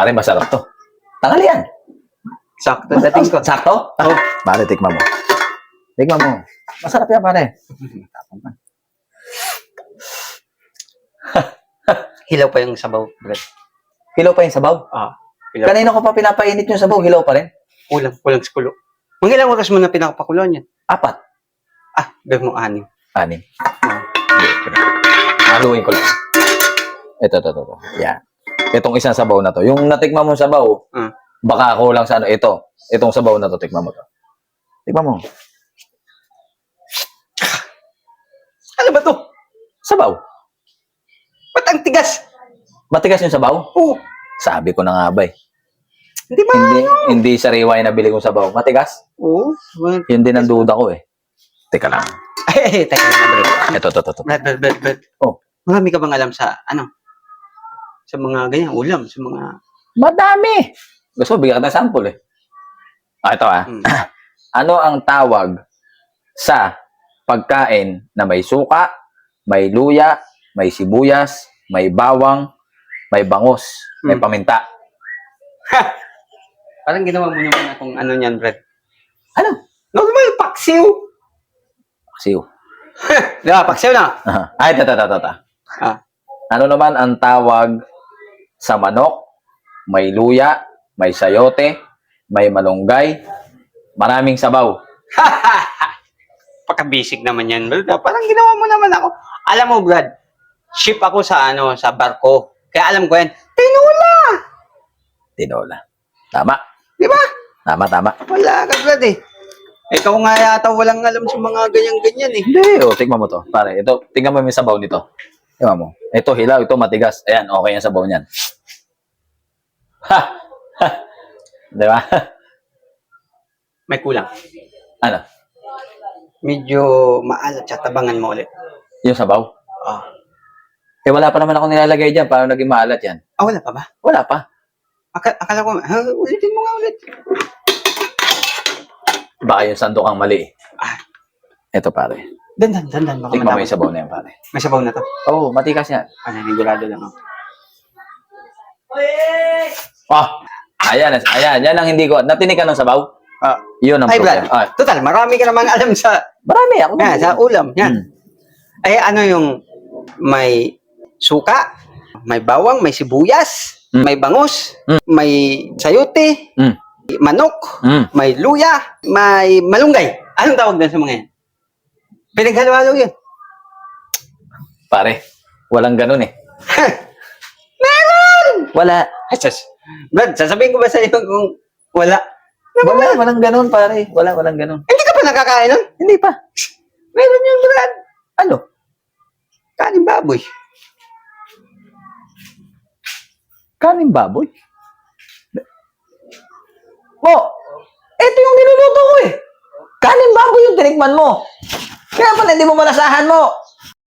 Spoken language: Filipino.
Pare, masarap to. Tanghalian. Sakto dating ko. Sakto? Oh. Pare, tikman mo. Tikman mo. Masarap yan, pare. Hilaw pa yung sabaw, Brad. Hilaw pa yung sabaw. Hilaw. Kanina ko pa pinapainit yung sabaw, hilaw pa rin. Kulang sa kulo. Mga ilang oras mo na pinakapakuloan yan? 4. Gawin mo 6. 6. Haluin ko lang. Ito. Yan. Itong isang sabaw na to. Yung natikman mo sabaw, baka kulang sa ano. Itong sabaw na to, tikman mo to. Tikman mo. Ano ba to? Sabaw. Ba't ang tigas? Matigas yung sabaw? Oo. Sabi ko na nga ba eh. Hindi ba? Hindi sariwa yung nabili kong sabaw. Matigas? Oo. Yun din ang duda ko eh. Teka lang. Teka lang, Brad. Ito. Brad. Oh. Marami ka bang alam sa, sa mga ganyan, ulam, sa mga... Madami! Gusto mo, bigyan ka ng sample eh. Ito Ano ang tawag sa pagkain na may suka, may luya, may sibuyas, may bawang, may bangus, may paminta? Parang ginawa mo naman akong ano niyan, Brad. Ano? Normal, paksiw! Siw. Di ba, paksiw na? Ito. Ano naman ang tawag sa manok, may luya, may sayote, may malunggay, maraming sabaw? Pagka-basic naman yan, Brad. Parang ginawa mo naman ako. Alam mo, Brad, ship ako sa sa barko. Kaya alam ko yan, Tinola. Tama. di ba? Tama. Wala ka, Brad eh. Ikaw nga yata walang alam sa mga ganyan-ganyan eh. Hindi. Tingnan mo to. Pare, ito, tingnan mo yung sabaw nito. Tingnan mo. Ito hilaw, ito matigas. Ayan, okay yung sabaw niyan. Ha! Di ba? May kulang. Ano? Medyo maalat siya. Tabangan mo ulit. Yung sabaw? Eh, wala pa naman ako nilalagay dyan. Paano naging maalat yan? Wala pa ba? Wala pa. Akala ko, ulitin mo nga ulit. Baka yung sandok ang mali. Ito, pare. Dandan. Baka Tingnan mo matapos. yung sabaw na yan, pare. May sabaw na to. Oo, matikas yan. Nigurado lang ako. Ayan. Yan ang hindi ko. Natinig ka ng sabaw? Yun ang Ay, problema. Brad. Total, marami ka namang alam sa... Marami ako. sa ulam. Yan. Ano yung may suka, may bawang, may sibuyas, may bangus, may sayote, manok, may luya, may malunggay. Anong tawag doon sa mga yan? Pinaghalo-halo yun. Pare, walang ganun eh. Meron! Wala. Brad, sasabihin ko ba sa iyo kung wala? Walang ganun, pare. Walang ganun. Hindi ka pa nakakain nun? Hindi pa. Meron yun, Brad. Ano? Kanin baboy. Kanin baboy? Ito yung niluluto ko eh. Kanin baboy yung tinikman mo. Kaya pala hindi mo malasahan mo.